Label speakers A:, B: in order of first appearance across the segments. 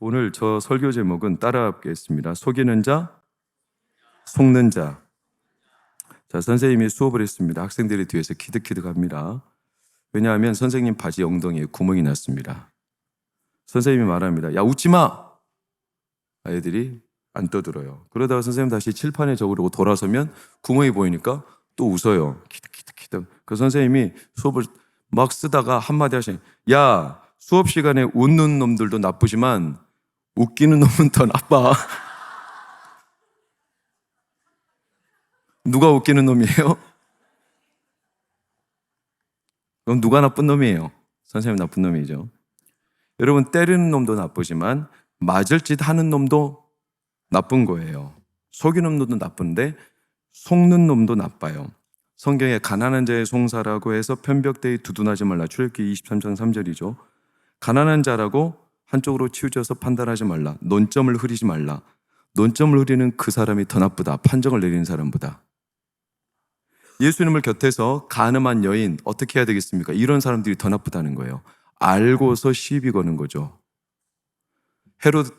A: 오늘 저 설교 제목은 따라하겠습니다. 속이는 자, 속는 자. 자, 선생님이 수업을 했습니다. 학생들이 뒤에서 키득키득합니다. 왜냐하면 선생님 바지 엉덩이에 구멍이 났습니다. 선생님이 말합니다. 야, 웃지 마! 아이들이 안 떠들어요. 그러다가 선생님 다시 칠판에 적으려고 돌아서면 구멍이 보이니까 또 웃어요. 키득키득키득. 그 선생님이 수업을 막 쓰다가 한마디 하시니, 야, 수업 시간에 웃는 놈들도 나쁘지만 웃기는 놈은 더 나빠. 누가 웃기는 놈이에요? 그럼 누가 나쁜 놈이에요? 선생님 나쁜 놈이죠. 여러분, 때리는 놈도 나쁘지만 맞을 짓 하는 놈도 나쁜 거예요. 속이는 놈도 나쁜데 속는 놈도 나빠요. 성경에 가난한 자의 송사라고 해서 편벽대에 두둔하지 말라. 출애굽기 23장 3절이죠. 가난한 자라고 한쪽으로 치우쳐서 판단하지 말라. 논점을 흐리지 말라. 논점을 흐리는 그 사람이 더 나쁘다. 판정을 내리는 사람보다. 예수님을 곁에서 간음한 여인 어떻게 해야 되겠습니까? 이런 사람들이 더 나쁘다는 거예요. 알고서 시비 거는 거죠. 헤롯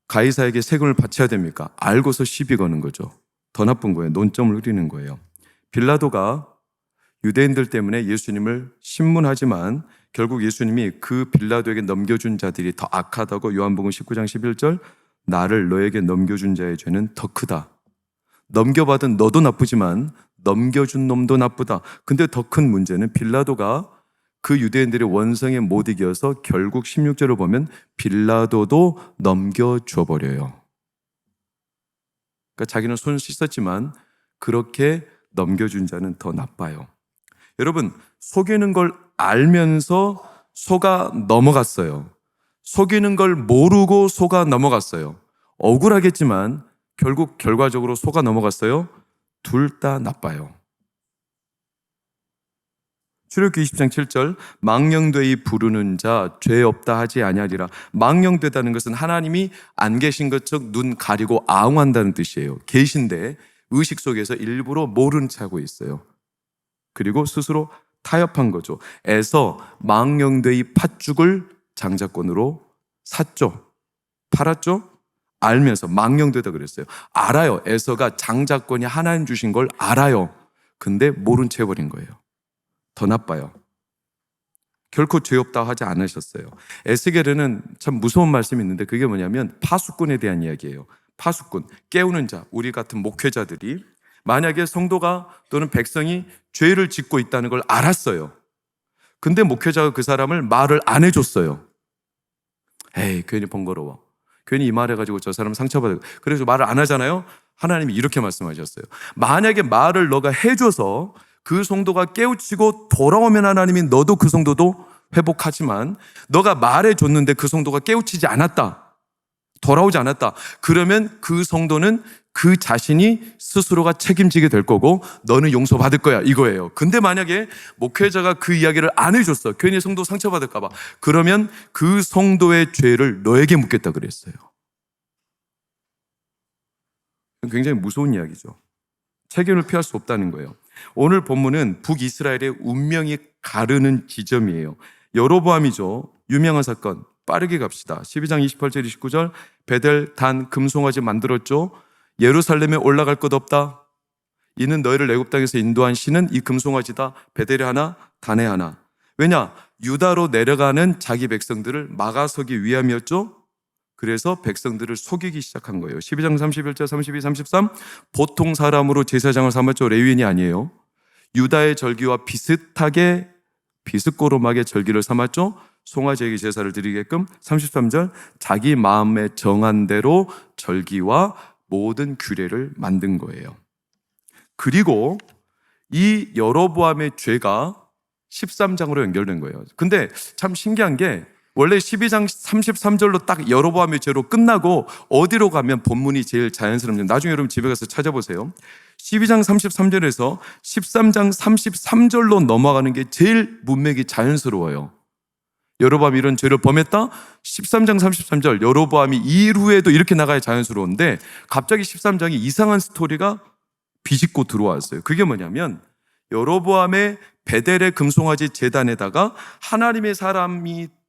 A: 가이사에게 세금을 바쳐야 됩니까? 알고서 시비 거는 거죠. 더 나쁜 거예요. 논점을 흐리는 거예요. 빌라도가 유대인들 때문에 예수님을 신문하지만 결국 예수님이 그 빌라도에게 넘겨준 자들이 더 악하다고 요한복음 19장 11절 나를 너에게 넘겨준 자의 죄는 더 크다. 넘겨받은 너도 나쁘지만 넘겨준 놈도 나쁘다. 근데 더 큰 문제는 빌라도가 그 유대인들의 원성에 못 이겨서 결국 16절을 보면 빌라도도 넘겨줘 버려요. 그러니까 자기는 손 씻었지만 그렇게 넘겨준 자는 더 나빠요. 여러분, 속이는 걸 알면서 속아 넘어갔어요. 속이는 걸 모르고 속아 넘어갔어요. 억울하겠지만 결국 결과적으로 속아 넘어갔어요. 둘 다 나빠요. 출애굽기 20장 7절 망령되이 부르는 자 죄 없다 하지 아니하리라. 망령되다는 것은 하나님이 안 계신 것처럼 눈 가리고 아웅한다는 뜻이에요. 계신데 의식 속에서 일부러 모른 체 하고 있어요. 그리고 스스로 타협한 거죠. 에서 망령되이 팥죽을 장자권으로 샀죠. 팔았죠. 알면서 망령되다 그랬어요. 알아요. 에서가 장자권이 하나님 주신 걸 알아요. 근데 모른 채 해버린 거예요. 더 나빠요. 결코 죄 없다 하지 않으셨어요. 에스겔에는 참 무서운 말씀이 있는데 그게 뭐냐면 파수꾼에 대한 이야기예요. 파수꾼, 깨우는 자, 우리 같은 목회자들이 만약에 성도가 또는 백성이 죄를 짓고 있다는 걸 알았어요. 근데 목회자가 그 사람을 말을 안 해줬어요. 에이, 괜히 번거로워. 괜히 이 말 해가지고 저 사람 상처받아요. 그래서 말을 안 하잖아요. 하나님이 이렇게 말씀하셨어요. 만약에 말을 너가 해줘서 그 성도가 깨우치고 돌아오면 하나님이 너도 그 성도도 회복하지만 너가 말해줬는데 그 성도가 깨우치지 않았다. 돌아오지 않았다. 그러면 그 성도는 그 자신이 스스로가 책임지게 될 거고 너는 용서받을 거야 이거예요. 근데 만약에 목회자가 그 이야기를 안 해줬어. 괜히 성도 상처받을까 봐. 그러면 그 성도의 죄를 너에게 묻겠다 그랬어요. 굉장히 무서운 이야기죠. 책임을 피할 수 없다는 거예요. 오늘 본문은 북이스라엘의 운명이 가르는 지점이에요. 여로보암이죠. 유명한 사건. 빠르게 갑시다. 12장 28절 29절 베델 단 금송아지 만들었죠. 예루살렘에 올라갈 것 없다. 이는 너희를 애굽 땅에서 인도한 신은 이 금송아지다. 베델에 하나, 단에 하나. 왜냐? 유다로 내려가는 자기 백성들을 막아서기 위함이었죠. 그래서 백성들을 속이기 시작한 거예요. 12장 31절 32, 33 보통 사람으로 제사장을 삼았죠. 레위인이 아니에요. 유다의 절기와 비슷하게 비스꼬롬하게 절기를 삼았죠. 송아지에게 제사를 드리게끔 33절 자기 마음에 정한 대로 절기와 모든 규례를 만든 거예요. 그리고 이 여로보암의 죄가 13장으로 연결된 거예요. 근데 참 신기한 게 원래 12장 33절로 딱 여로보암의 죄로 끝나고 어디로 가면 본문이 제일 자연스럽냐. 나중에 여러분 집에 가서 찾아보세요. 12장 33절에서 13장 33절로 넘어가는 게 제일 문맥이 자연스러워요. 여로보암이 이런 죄를 범했다? 13장 33절 여로보암이 이후에도 이렇게 나가야 자연스러운데 갑자기 13장이 이상한 스토리가 비집고 들어왔어요. 그게 뭐냐면 여로보암의 베델의 금송아지 제단에다가 하나님의 사람이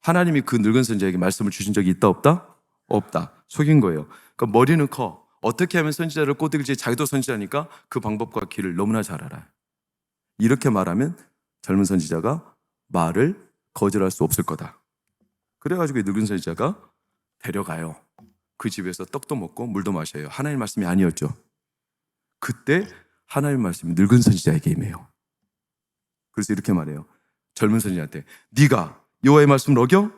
A: 하나님이 그 늙은 선지자에게 말씀을 주신 적이 있다 없다? 없다. 속인 거예요. 그러니까 머리는 커. 어떻게 하면 선지자를 꼬드길지 자기도 선지자니까 그 방법과 길을 너무나 잘 알아요. 이렇게 말하면 젊은 선지자가 말을 거절할 수 없을 거다. 그래가지고 이 늙은 선지자가 데려가요. 그 집에서 떡도 먹고 물도 마셔요. 하나님 말씀이 아니었죠. 그때 하나님 말씀이 늙은 선지자에게 임해요. 그래서 이렇게 말해요. 젊은 선지자한테 네가 여호와의 말씀을 어겨?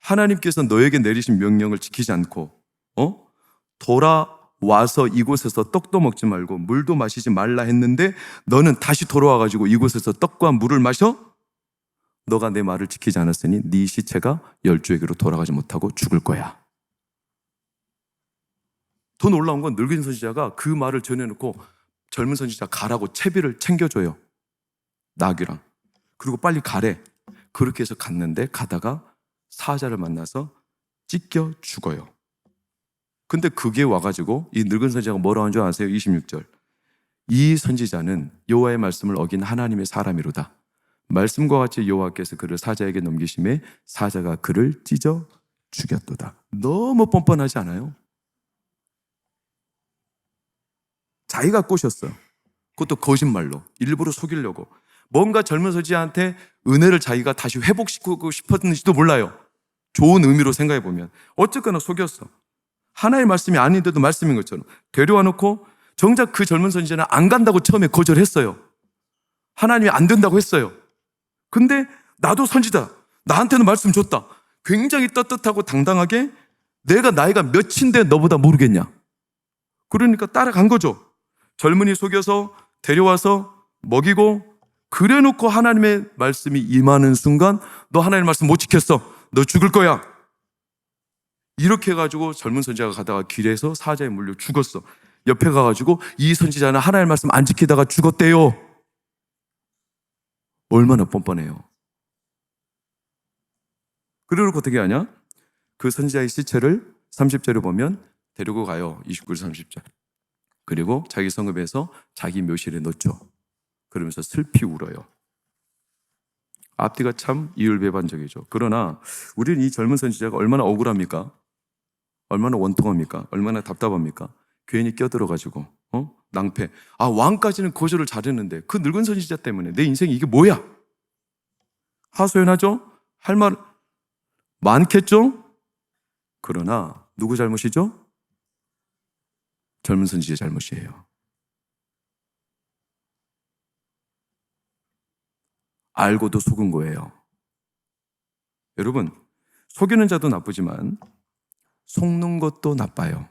A: 하나님께서 너에게 내리신 명령을 지키지 않고 돌아와서 이곳에서 떡도 먹지 말고 물도 마시지 말라 했는데 너는 다시 돌아와가지고 이곳에서 떡과 물을 마셔? 너가 내 말을 지키지 않았으니 네 시체가 열주에게로 돌아가지 못하고 죽을 거야. 더 놀라운 건 늙은 선지자가 그 말을 전해놓고 젊은 선지자 가라고 채비를 챙겨줘요. 나귀랑. 그리고 빨리 가래. 그렇게 해서 갔는데 가다가 사자를 만나서 찢겨 죽어요. 근데 그게 와가지고 이 늙은 선지자가 뭐라고 하는 줄 아세요? 26절. 이 선지자는 여호와의 말씀을 어긴 하나님의 사람이로다. 말씀과 같이 여호와께서 그를 사자에게 넘기심에 사자가 그를 찢어 죽였도다. 너무 뻔뻔하지 않아요? 자기가 꼬셨어요. 그것도 거짓말로 일부러 속이려고. 뭔가 젊은 선지자한테 은혜를 자기가 다시 회복시키고 싶었는지도 몰라요. 좋은 의미로 생각해 보면 어쨌거나 속였어. 하나의 말씀이 아닌데도 말씀인 것처럼 데려와 놓고 정작 그 젊은 선지자는 안 간다고 처음에 거절했어요. 하나님이 안 된다고 했어요. 근데 나도 선지자, 나한테는 말씀 줬다. 굉장히 떳떳하고 당당하게 내가 나이가 몇인데 너보다 모르겠냐. 그러니까 따라간 거죠. 젊은이 속여서 데려와서 먹이고 그래놓고 하나님의 말씀이 임하는 순간 너 하나님의 말씀 못 지켰어. 너 죽을 거야. 이렇게 해가지고 젊은 선지자가 가다가 길에서 사자에 물려 죽었어. 옆에 가가지고 이 선지자는 하나님의 말씀 안 지키다가 죽었대요. 얼마나 뻔뻔해요. 그러고 어떻게 하냐? 그 선지자의 시체를 30절에 보면 데리고 가요. 29절 30절. 그리고 자기 성읍에서 자기 묘실에 넣죠. 그러면서 슬피 울어요. 앞뒤가 참 이율배반적이죠. 그러나 우리는 이 젊은 선지자가 얼마나 억울합니까? 얼마나 원통합니까? 얼마나 답답합니까? 괜히 껴들어가지고 낭패. 왕까지는 거절을 잘했는데 그 늙은 선지자 때문에 내 인생이 이게 뭐야? 하소연하죠? 할 말 많겠죠? 그러나 누구 잘못이죠? 젊은 선지자 잘못이에요. 알고도 속은 거예요. 여러분, 속이는 자도 나쁘지만 속는 것도 나빠요.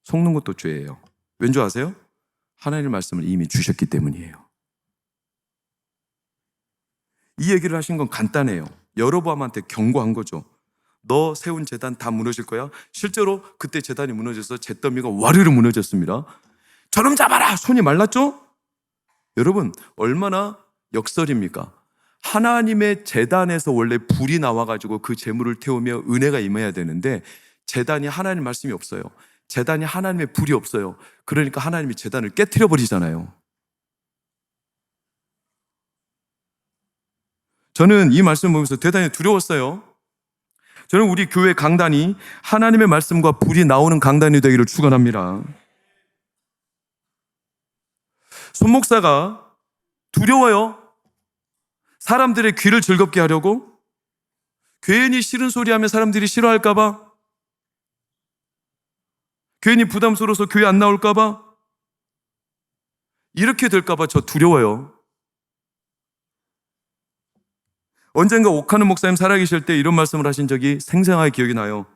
A: 속는 것도 죄예요. 왠지 아세요? 하나님의 말씀을 이미 주셨기 때문이에요. 이 얘기를 하신 건 간단해요. 여로보암한테 경고한 거죠. 너 세운 제단 다 무너질 거야. 실제로 그때 제단이 무너져서 잿더미가 와르르 무너졌습니다. 저놈 잡아라! 손이 말랐죠? 여러분, 얼마나 역설입니까? 하나님의 제단에서 원래 불이 나와가지고 그 제물을 태우며 은혜가 임해야 되는데 제단이 하나님 말씀이 없어요. 제단이 하나님의 불이 없어요. 그러니까 하나님이 제단을 깨트려 버리잖아요. 저는 이 말씀 보면서 대단히 두려웠어요. 저는 우리 교회 강단이 하나님의 말씀과 불이 나오는 강단이 되기를 축원합니다. 손 목사가 두려워요. 사람들의 귀를 즐겁게 하려고 괜히 싫은 소리 하면 사람들이 싫어할까 봐, 괜히 부담스러워서 교회 안 나올까 봐, 이렇게 될까 봐 저 두려워요. 언젠가 옥하는 목사님 살아계실 때 이런 말씀을 하신 적이 생생하게 기억이 나요.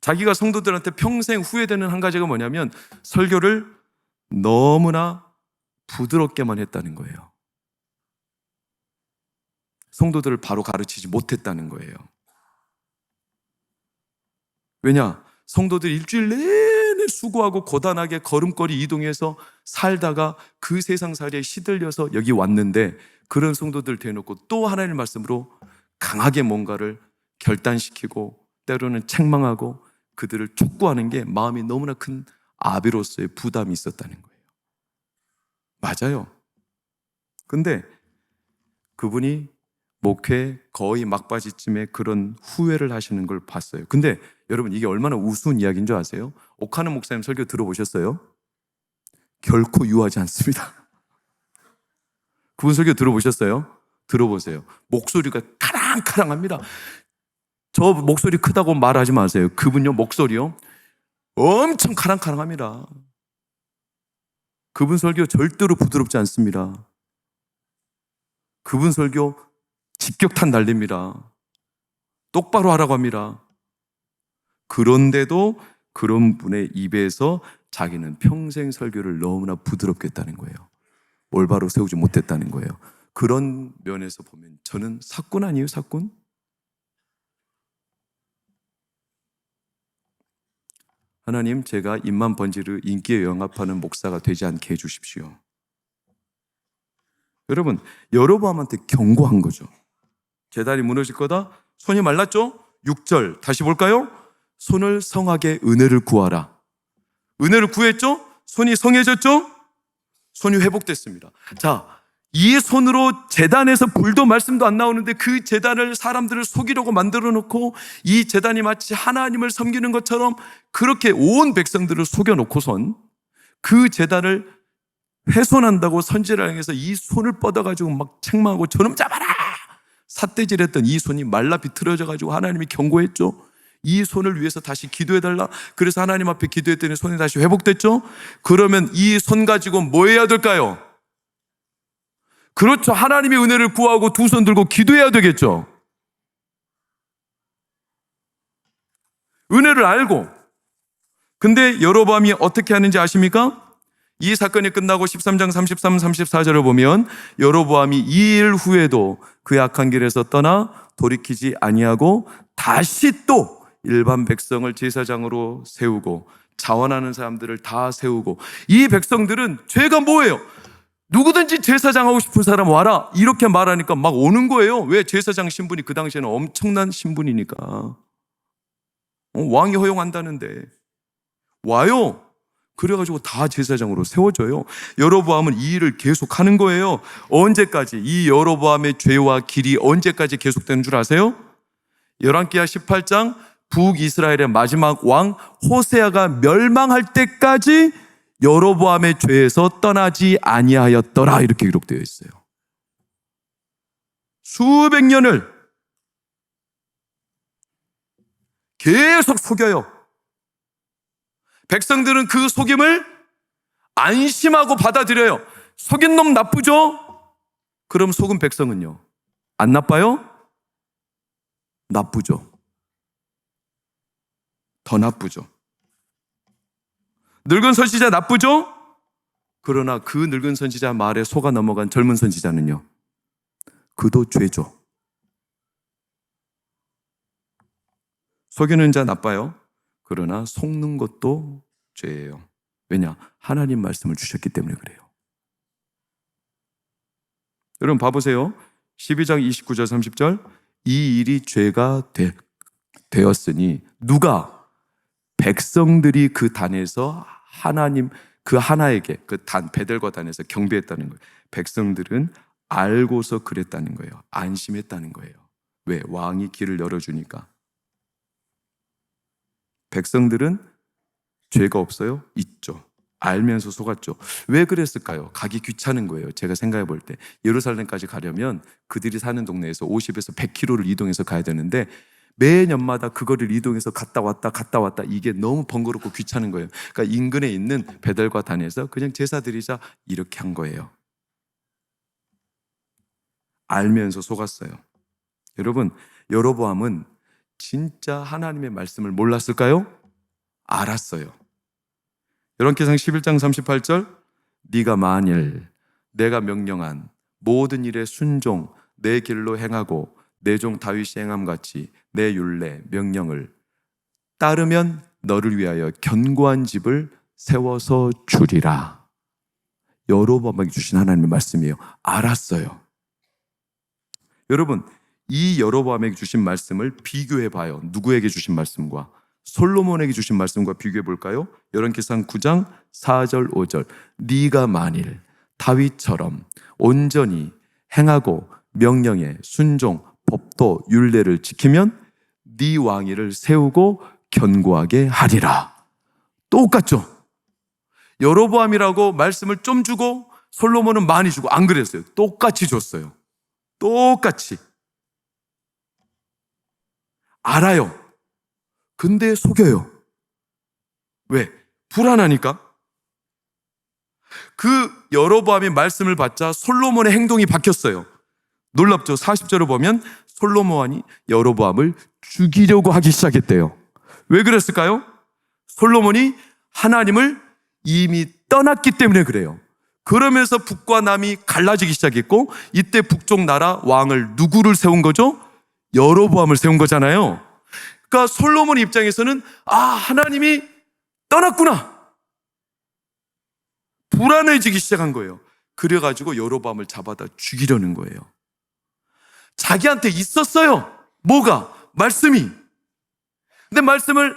A: 자기가 성도들한테 평생 후회되는 한 가지가 뭐냐면 설교를 너무나 부드럽게만 했다는 거예요. 성도들을 바로 가르치지 못했다는 거예요. 왜냐? 성도들이 일주일 내내 수고하고 고단하게 걸음걸이 이동해서 살다가 그 세상살이에 시들려서 여기 왔는데 그런 성도들 대놓고 또 하나님의 말씀으로 강하게 뭔가를 결단시키고 때로는 책망하고 그들을 촉구하는 게 마음이 너무나 큰 아비로서의 부담이 있었다는 거예요. 맞아요. 근데 그분이 목회 거의 막바지쯤에 그런 후회를 하시는 걸 봤어요. 근데 여러분, 이게 얼마나 우스운 이야기인 줄 아세요? 오카는 목사님 설교 들어보셨어요? 결코 유하지 않습니다. 그분 설교 들어보셨어요? 들어보세요. 목소리가 카랑카랑합니다. 저 목소리 크다고 말하지 마세요. 그분요, 목소리요 엄청 카랑카랑합니다. 그분 설교 절대로 부드럽지 않습니다. 그분 설교 직격탄 날립니다. 똑바로 하라고 합니다. 그런데도 그런 분의 입에서 자기는 평생 설교를 너무나 부드럽게 했다는 거예요. 올바로 세우지 못했다는 거예요. 그런 면에서 보면 저는 사꾼 아니에요, 사꾼? 하나님, 제가 입만 번지르 인기에 영합하는 목사가 되지 않게 해주십시오. 여러분, 여로보암한테 경고한 거죠. 제단이 무너질 거다. 손이 말랐죠? 6절 다시 볼까요? 손을 성하게 은혜를 구하라. 은혜를 구했죠? 손이 성해졌죠? 손이 회복됐습니다. 자, 이 손으로 제단에서 불도 말씀도 안 나오는데 그 제단을 사람들을 속이려고 만들어 놓고 이 제단이 마치 하나님을 섬기는 것처럼 그렇게 온 백성들을 속여놓고선 그 제단을 훼손한다고 선지를 향해서 이 손을 뻗어가지고 막 책망하고 저놈 잡아라! 삿대질했던 이 손이 말라 비틀어져가지고 하나님이 경고했죠. 이 손을 위해서 다시 기도해달라. 그래서 하나님 앞에 기도했더니 손이 다시 회복됐죠. 그러면 이 손 가지고 뭐 해야 될까요? 그렇죠. 하나님의 은혜를 구하고 두 손 들고 기도해야 되겠죠. 은혜를 알고. 근데 여로보암이 어떻게 하는지 아십니까? 이 사건이 끝나고 13장 33, 34절을 보면 여로보암이 2일 후에도 그의 악한 길에서 떠나 돌이키지 아니하고 다시 또 일반 백성을 제사장으로 세우고 자원하는 사람들을 다 세우고, 이 백성들은 죄가 뭐예요? 누구든지 제사장 하고 싶은 사람 와라 이렇게 말하니까 막 오는 거예요. 왜? 제사장 신분이 그 당시에는 엄청난 신분이니까. 왕이 허용한다는데 와요. 그래가지고 다 제사장으로 세워져요. 여로보암은 이 일을 계속하는 거예요. 언제까지? 이 여로보암의 죄와 길이 언제까지 계속되는 줄 아세요? 열왕기하 18장 북이스라엘의 마지막 왕 호세아가 멸망할 때까지 여로보암의 죄에서 떠나지 아니하였더라 이렇게 기록되어 있어요. 수백 년을 계속 속여요. 백성들은 그 속임을 안심하고 받아들여요. 속인 놈 나쁘죠? 그럼 속은 백성은요? 안 나빠요? 나쁘죠. 더 나쁘죠. 늙은 선지자 나쁘죠? 그러나 그 늙은 선지자 말에 속아 넘어간 젊은 선지자는요? 그도 죄죠. 속이는 자 나빠요. 그러나 속는 것도 죄예요. 왜냐? 하나님 말씀을 주셨기 때문에 그래요. 여러분 봐보세요. 12장 29절 30절 이 일이 죄가 되었으니 누가? 백성들이 그 단에서 하나님 그 하나에게 그 단 베델과 단에서 경배했다는 거예요. 백성들은 알고서 그랬다는 거예요. 안심했다는 거예요. 왜? 왕이 길을 열어주니까. 백성들은 죄가 없어요? 있죠. 알면서 속았죠. 왜 그랬을까요? 가기 귀찮은 거예요. 제가 생각해 볼 때 예루살렘까지 가려면 그들이 사는 동네에서 50에서 100km를 이동해서 가야 되는데 매년마다 그거를 이동해서 갔다 왔다 이게 너무 번거롭고 귀찮은 거예요. 그러니까 인근에 있는 베델과 단에서 그냥 제사 드리자 이렇게 한 거예요. 알면서 속았어요. 여러분, 여로보암은 진짜 하나님의 말씀을 몰랐을까요? 알았어요. 열왕기상 11장 38절 네가 만일 내가 명령한 모든 일에 순종 내 길로 행하고 내 종 다윗이 행함같이 내 율례 명령을 따르면 너를 위하여 견고한 집을 세워서 주리라. 여로보암에게 주신 하나님의 말씀이에요. 알았어요. 여러분, 이 여로보암에게 주신 말씀을 비교해 봐요. 누구에게 주신 말씀과? 솔로몬에게 주신 말씀과 비교해 볼까요? 열왕기상 9장 4절 5절 네가 만일 다윗처럼 온전히 행하고 명령에 순종, 법도, 율례를 지키면 네 왕위를 세우고 견고하게 하리라. 똑같죠? 여로보암이라고 말씀을 좀 주고 솔로몬은 많이 주고 안 그랬어요. 똑같이 줬어요. 똑같이. 알아요. 근데 속여요. 왜? 불안하니까. 그 여로보암이 말씀을 받자 솔로몬의 행동이 바뀌었어요. 놀랍죠? 40절을 보면 솔로몬이 여로보암을 죽이려고 하기 시작했대요. 왜 그랬을까요? 솔로몬이 하나님을 이미 떠났기 때문에 그래요. 그러면서 북과 남이 갈라지기 시작했고, 이때 북쪽 나라 왕을 누구를 세운 거죠? 여로보암을 세운 거잖아요. 그러니까 솔로몬 입장에서는 하나님이 떠났구나, 불안해지기 시작한 거예요. 그래가지고 여로보암을 잡아다 죽이려는 거예요. 자기한테 있었어요. 뭐가? 말씀이. 근데 말씀을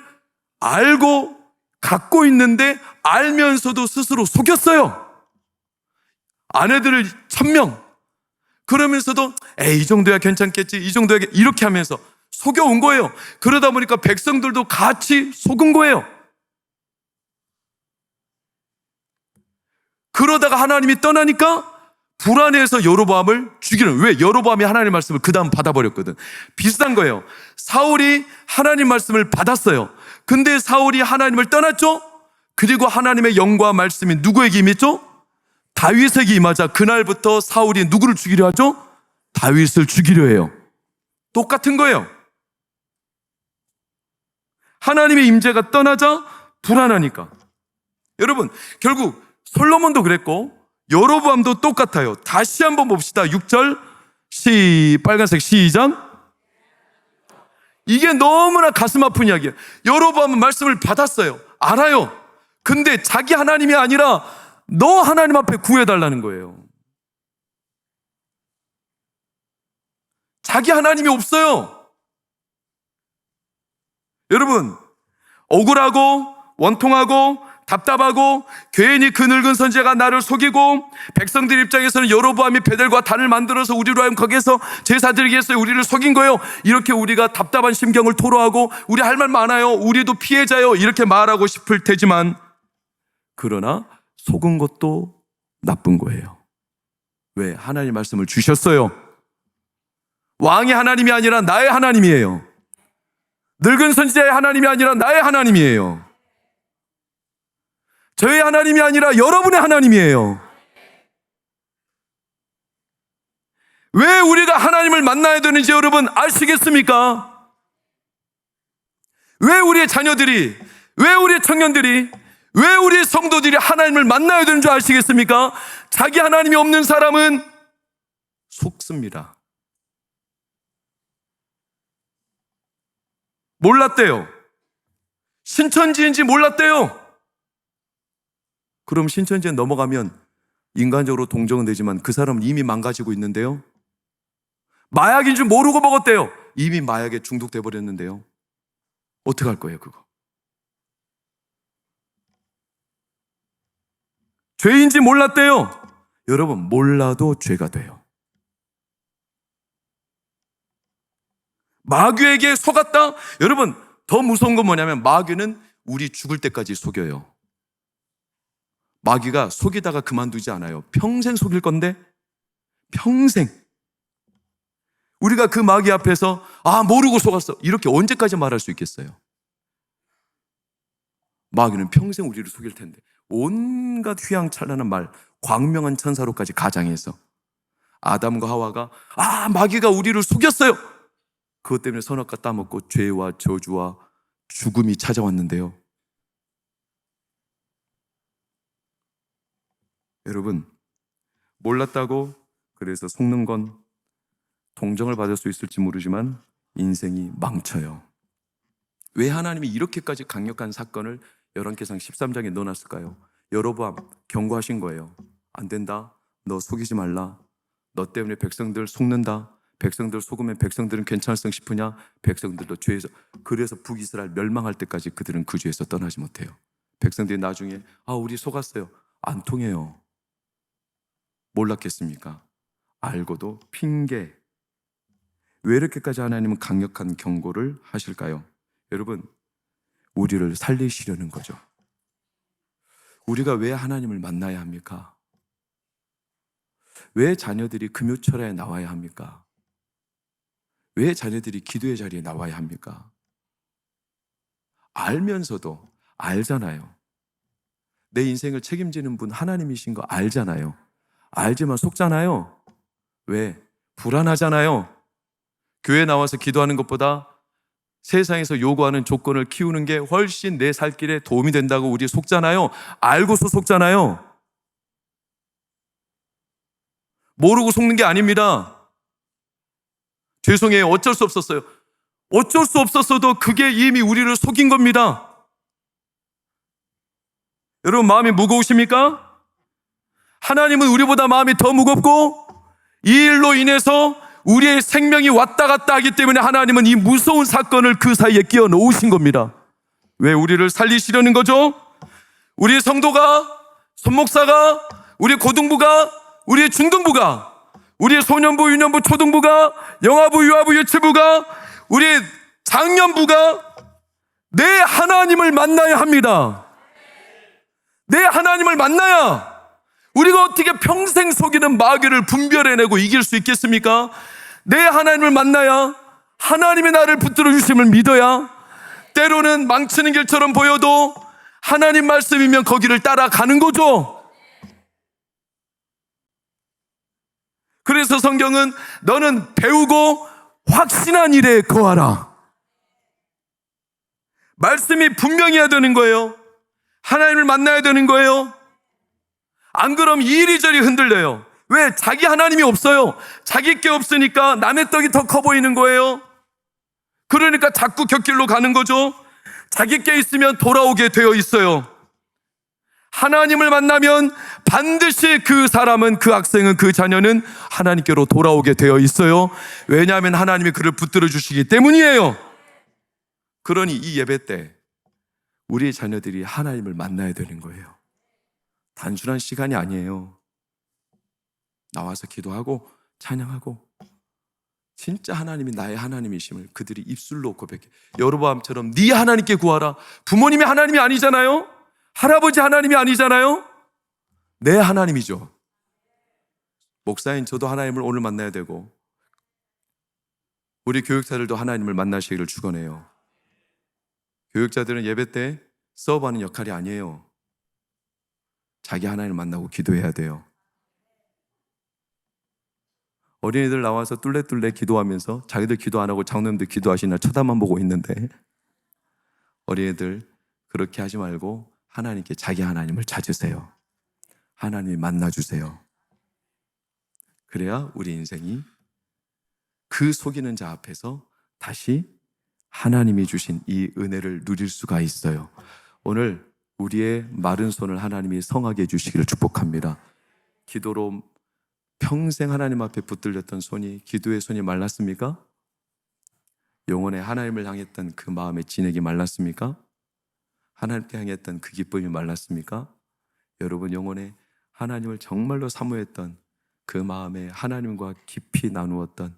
A: 알고 갖고 있는데 알면서도 스스로 속였어요. 아내들을 1000명. 그러면서도 이 정도야 괜찮겠지, 이 정도야, 이렇게 하면서 속여온 거예요. 그러다 보니까 백성들도 같이 속은 거예요. 그러다가 하나님이 떠나니까 불안해서 여로보암을 죽이는. 왜? 여로보암이 하나님의 말씀을 그 다음 받아버렸거든. 비슷한 거예요. 사울이 하나님 말씀을 받았어요. 근데 사울이 하나님을 떠났죠? 그리고 하나님의 영과 말씀이 누구에게 임했죠? 다윗에게 임하자 그날부터 사울이 누구를 죽이려 하죠? 다윗을 죽이려 해요. 똑같은 거예요. 하나님의 임재가 떠나자 불안하니까. 여러분, 결국 솔로몬도 그랬고 여로보암도 똑같아요. 다시 한번 봅시다. 6절 빨간색 시작. 이게 너무나 가슴 아픈 이야기예요. 여로보암은 말씀을 받았어요. 알아요. 근데 자기 하나님이 아니라 너 하나님 앞에 구해달라는 거예요. 자기 하나님이 없어요. 여러분, 억울하고 원통하고 답답하고 괜히 그 늙은 선지자가 나를 속이고 백성들 입장에서는 여로보암이 베델과 단을 만들어서 우리로 하여금 거기에서 제사 드리게 했어요. 우리를 속인 거예요. 이렇게 우리가 답답한 심경을 토로하고 우리 할 말 많아요. 우리도 피해자요. 이렇게 말하고 싶을 테지만, 그러나 속은 것도 나쁜 거예요. 왜? 하나님 말씀을 주셨어요. 왕이 하나님이 아니라 나의 하나님이에요. 늙은 선지자의 하나님이 아니라 나의 하나님이에요. 저의 하나님이 아니라 여러분의 하나님이에요. 왜 우리가 하나님을 만나야 되는지 여러분 아시겠습니까? 왜 우리의 자녀들이, 왜 우리의 청년들이, 왜 우리의 성도들이 하나님을 만나야 되는 줄 아시겠습니까? 자기 하나님이 없는 사람은 속습니다. 몰랐대요. 신천지인지 몰랐대요. 그럼 신천지에 넘어가면 인간적으로 동정은 되지만 그 사람은 이미 망가지고 있는데요. 마약인 줄 모르고 먹었대요. 이미 마약에 중독돼 버렸는데요. 어떻게 할 거예요, 그거? 죄인지 몰랐대요. 여러분, 몰라도 죄가 돼요. 마귀에게 속았다? 여러분, 더 무서운 건 뭐냐면 마귀는 우리 죽을 때까지 속여요. 마귀가 속이다가 그만두지 않아요. 평생 속일 건데, 평생. 우리가 그 마귀 앞에서 모르고 속았어, 이렇게 언제까지 말할 수 있겠어요? 마귀는 평생 우리를 속일 텐데 온갖 휘황찬란한 말, 광명한 천사로까지 가장해서 아담과 하와가 마귀가 우리를 속였어요. 그것 때문에 선악과 따먹고 죄와 저주와 죽음이 찾아왔는데요. 여러분, 몰랐다고 그래서 속는 건 동정을 받을 수 있을지 모르지만 인생이 망쳐요. 왜 하나님이 이렇게까지 강력한 사건을 열왕기상 13장에 넣어놨을까요? 여로보암 경고하신 거예요. 안 된다. 너 속이지 말라. 너 때문에 백성들 속는다. 백성들 속으면 백성들은 괜찮을성 싶으냐? 백성들도 죄에서, 그래서 북이스라엘 멸망할 때까지 그들은 그 죄에서 떠나지 못해요. 백성들이 나중에 우리 속았어요. 안 통해요. 몰랐겠습니까? 알고도 핑계. 왜 이렇게까지 하나님은 강력한 경고를 하실까요? 여러분, 우리를 살리시려는 거죠. 우리가 왜 하나님을 만나야 합니까? 왜 자녀들이 금요철에 나와야 합니까? 왜 자녀들이 기도의 자리에 나와야 합니까? 알면서도 알잖아요. 내 인생을 책임지는 분 하나님이신 거 알잖아요. 알지만 속잖아요. 왜? 불안하잖아요. 교회 나와서 기도하는 것보다 세상에서 요구하는 조건을 키우는 게 훨씬 내 살 길에 도움이 된다고 우리 속잖아요. 알고서 속잖아요. 모르고 속는 게 아닙니다. 죄송해요. 어쩔 수 없었어요. 어쩔 수 없었어도 그게 이미 우리를 속인 겁니다. 여러분, 마음이 무거우십니까? 하나님은 우리보다 마음이 더 무겁고 이 일로 인해서 우리의 생명이 왔다 갔다 하기 때문에 하나님은 이 무서운 사건을 그 사이에 끼워 놓으신 겁니다. 왜? 우리를 살리시려는 거죠. 우리 성도가, 손목사가, 우리 고등부가, 우리 중등부가, 우리 소년부, 유년부, 초등부가, 영아부, 유아부, 유치부가, 우리 장년부가 내 하나님을 만나야 합니다. 내 하나님을 만나야 우리가 어떻게 평생 속이는 마귀를 분별해내고 이길 수 있겠습니까? 내 하나님을 만나야, 하나님의 나를 붙들어 주심을 믿어야, 때로는 망치는 길처럼 보여도 하나님 말씀이면 거기를 따라가는 거죠. 그래서 성경은 너는 배우고 확신한 일에 거하라. 말씀이 분명해야 되는 거예요. 하나님을 만나야 되는 거예요. 안 그럼 이리저리 흔들려요. 왜? 자기 하나님이 없어요. 자기 게 없으니까 남의 떡이 더 커 보이는 거예요. 그러니까 자꾸 곁길로 가는 거죠. 자기 게 있으면 돌아오게 되어 있어요. 하나님을 만나면 반드시 그 사람은, 그 학생은, 그 자녀는 하나님께로 돌아오게 되어 있어요. 왜냐하면 하나님이 그를 붙들어 주시기 때문이에요. 그러니 이 예배 때 우리 자녀들이 하나님을 만나야 되는 거예요. 단순한 시간이 아니에요. 나와서 기도하고 찬양하고 진짜 하나님이 나의 하나님이심을 그들이 입술로 고백해. 여로보암처럼 네 하나님께 구하라. 부모님이 하나님이 아니잖아요. 할아버지 하나님이 아니잖아요. 내 하나님이죠. 목사인 저도 하나님을 오늘 만나야 되고 우리 교육자들도 하나님을 만나시기를 축원해요. 교육자들은 예배 때 수업하는 역할이 아니에요. 자기 하나님을 만나고 기도해야 돼요. 어린이들 나와서 뚫레뚫레 기도하면서 자기들 기도 안 하고 장로님들 기도하시나 쳐다만 보고 있는데, 어린이들 그렇게 하지 말고 하나님께 자기 하나님을 찾으세요. 하나님을 만나주세요. 그래야 우리 인생이 그 속이는 자 앞에서 다시 하나님이 주신 이 은혜를 누릴 수가 있어요. 오늘 우리의 마른 손을 하나님이 성하게 해주시기를 축복합니다. 기도로 평생 하나님 앞에 붙들렸던 손이, 기도의 손이 말랐습니까? 영혼에 하나님을 향했던 그 마음의 진액이 말랐습니까? 하나님께 향했던 그 기쁨이 말랐습니까? 여러분 영혼에 하나님을 정말로 사모했던 그 마음에 하나님과 깊이 나누었던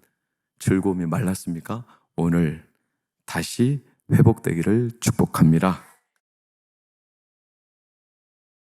A: 즐거움이 말랐습니까? 오늘 다시 회복되기를 축복합니다.